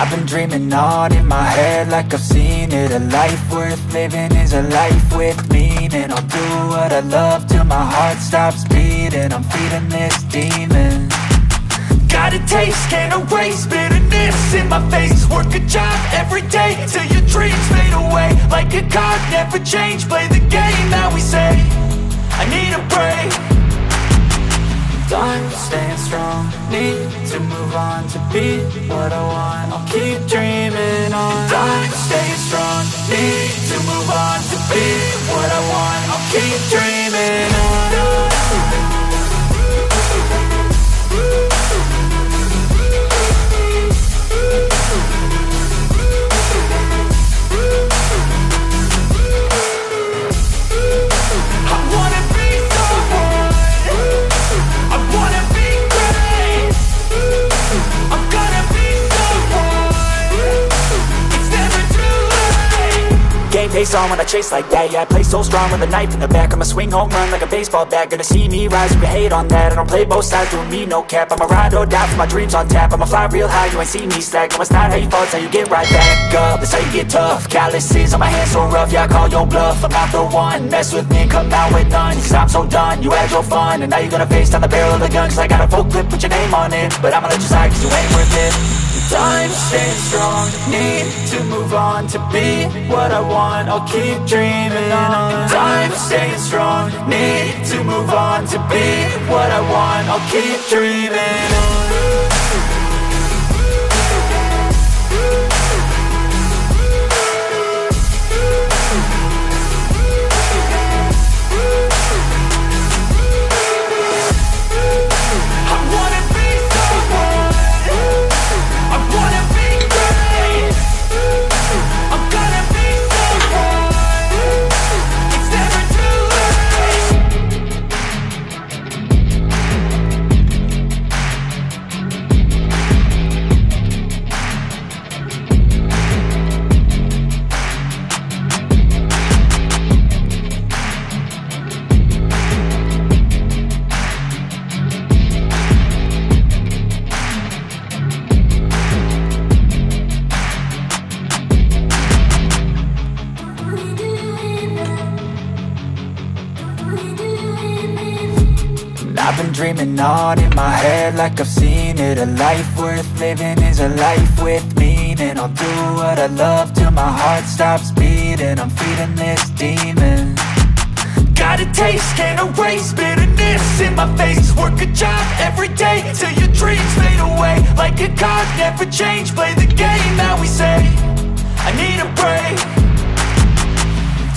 I've been dreaming on in my head like I've seen it. A life worth living is a life with meaning. I'll do what I love till my heart stops beating. I'm feeding this demon. Got a taste, can't erase bitterness in my face. Work a job every day till your dreams fade away. Like a card, never change, play the game that we say. I need a break. I'm staying strong, need to move on to be what I want. I'll keep dreaming on. I'm staying strong, need to move on to be what I want. I'll keep dreaming on. Face on when I chase like that. Yeah, I play so strong with a knife in the back. I'ma swing home run like a baseball bat. Gonna see me rise, you can hate on that. I don't play both sides, doing me no cap. I'ma ride or die for my dreams on tap. I'ma fly real high, you ain't see me slack. No, it's not how you fall, it's how you get right back up. That's how you get tough. Calluses on my hands so rough, yeah, I call your bluff. I'm not the one, mess with me and come out with none. Cause I'm so done, you had your fun. And now you're gonna face down the barrel of the gun. Cause I got a full clip, put your name on it. But I'ma let you slide cause you ain't worth it. I'm staying strong, need to move on to be what I want. I'll keep dreaming on. I'm staying strong, need to move on to be what I want. I'll keep dreaming on. I've been dreaming on in my head like I've seen it. A life worth living is a life with meaning. I'll do what I love till my heart stops beating. I'm feeding this demon. Got a taste, can't erase bitterness in my face. Work a job every day till your dreams fade away. Like a card, never change, play the game that we say. I need a break.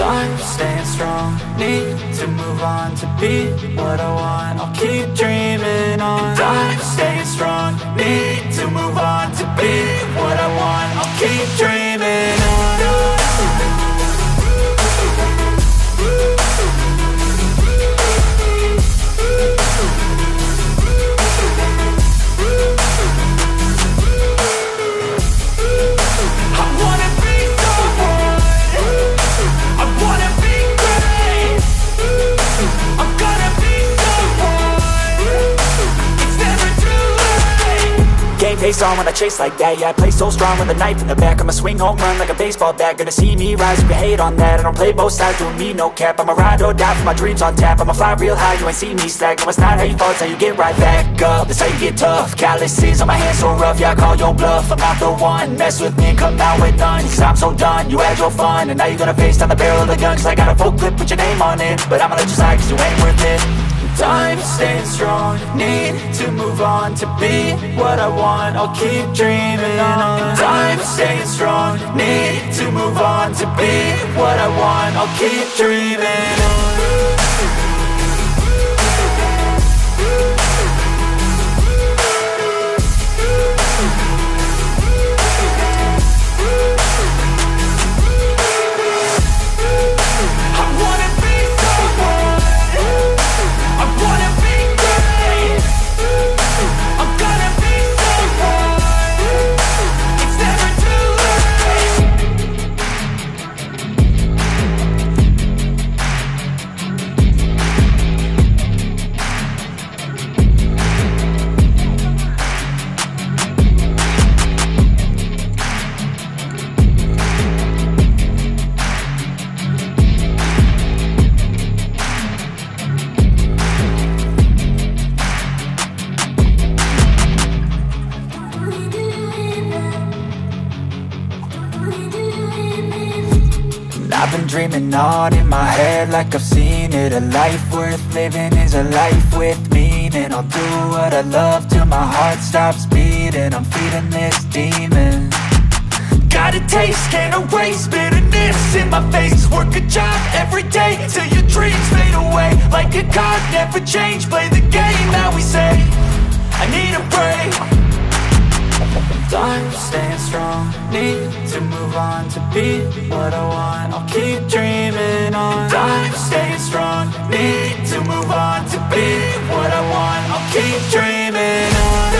I'm staying strong, need to move on to be what I want. I'll keep dreaming on. I'm staying strong, need to move on to be what I want. I'll keep dreaming on. Face on when I chase like that. Yeah, I play so strong with a knife in the back. I'ma swing home run like a baseball bat. Gonna see me rise, you can hate on that. I don't play both sides, doing me no cap. I'ma ride or die for my dreams on tap. I'ma fly real high, you ain't see me slack. No, it's not how you fall, it's how you get right back up. That's how you get tough. Calluses on my hands so rough, yeah, I call your bluff. I'm not the one, mess with me and come out with none. Cause I'm so done, you had your fun. And now you're gonna face down the barrel of the gun. Cause I got a full clip, put your name on it. But I'ma let you slide cause you ain't worth it. I'm staying strong, need to move on to be what I want. I'll keep dreaming on. I'm staying strong, need to move on to be what I want. I'll keep dreaming on. I've been dreaming on in my head like I've seen it. A life worth living is a life with meaning. I'll do what I love till my heart stops beating. I'm feeding this demon. Got a taste, can't erase bitterness in my face. Work a job every day till your dreams fade away. Like a card, never change, play the game that we say. I need a break. I'm staying strong, need to move on to be what I want. I'll keep dreaming on. I'm staying strong, need to move on to be what I want. I'll keep dreaming on.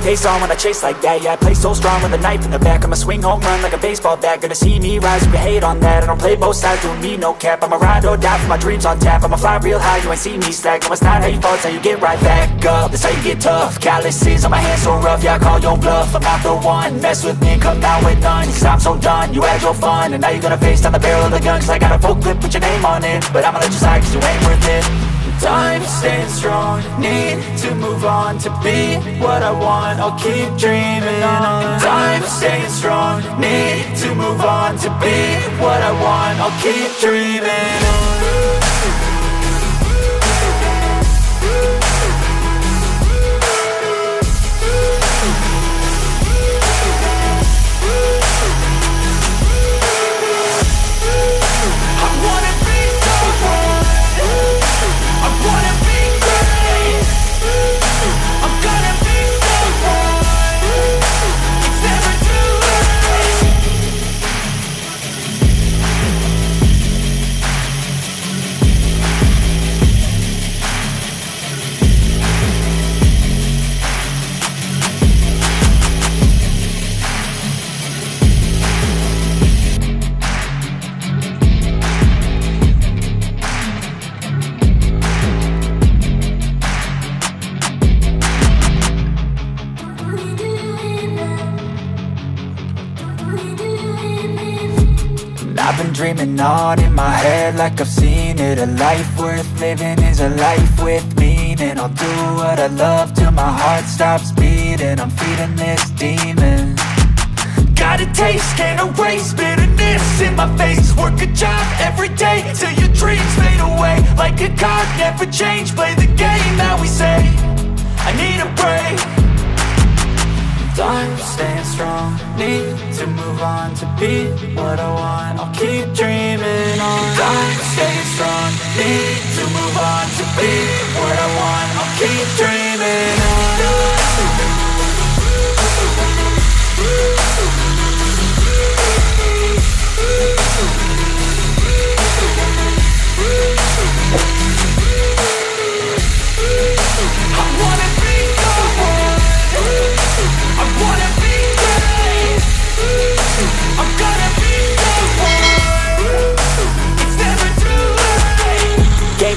Face on when I chase like that. Yeah, I play so strong with a knife in the back. I'ma swing home run like a baseball bat. Gonna see me rise, you can hate on that. I don't play both sides, doing me no cap. I'ma ride or die for my dreams on tap. I'ma fly real high, you ain't see me slack. No, it's not how you fall, it's how you get right back up. That's how you get tough. Calluses on my hands so rough, yeah, I call your bluff. I'm not the one, mess with me and come down with none. Cause I'm so done, you had your fun. And now you're gonna face down the barrel of the gun. Cause I got a full clip, put your name on it. But I'ma let you slide cause you ain't worth it. I'm staying strong, need to move on to be what I want. I'll keep dreaming on. I'm staying strong, need to move on to be what I want. I'll keep dreaming on. I've been dreaming on in my head like I've seen it. A life worth living is a life with meaning. I'll do what I love till my heart stops beating. I'm feeding this demon. Got a taste, can't erase bitterness in my face. Work a job every day till your dreams fade away. Like a card, never change, play the game that we say. I need a break. I'm staying strong, need to move on to be what I want. I'll keep dreaming on. I'm staying strong, need to move on to be what I want. I'll keep dreaming on.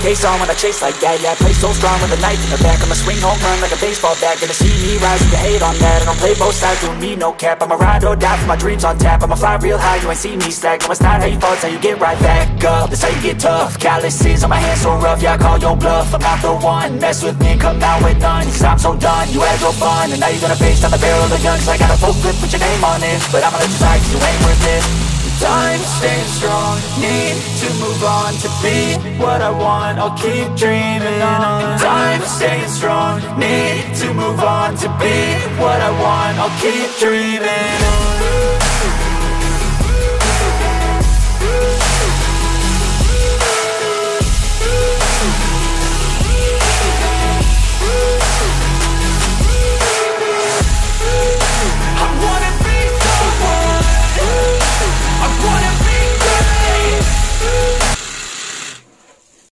Face on when I chase like that. Yeah, I play so strong with a knife in the back. I'ma swing home run like a baseball bat. Gonna see me rise, you can hate on that. I don't play both sides, doing me no cap. I'ma ride or die for my dreams on tap. I'ma fly real high, you ain't see me slack. No, it's not how you fall, it's how you get right back up. That's how you get tough. Calluses on my hands so rough, yeah, I call your bluff. I'm not the one, mess with me and come down with none. Cause I'm so done, you had your fun. And now you're gonna face down the barrel of the gun. Cause I got a full clip, put your name on it. But I'ma let you slide cause you ain't worth it. I'm staying strong, need to move on to be what I want. I'll keep dreaming on. I'm staying strong, need to move on to be what I want. I'll keep dreaming on.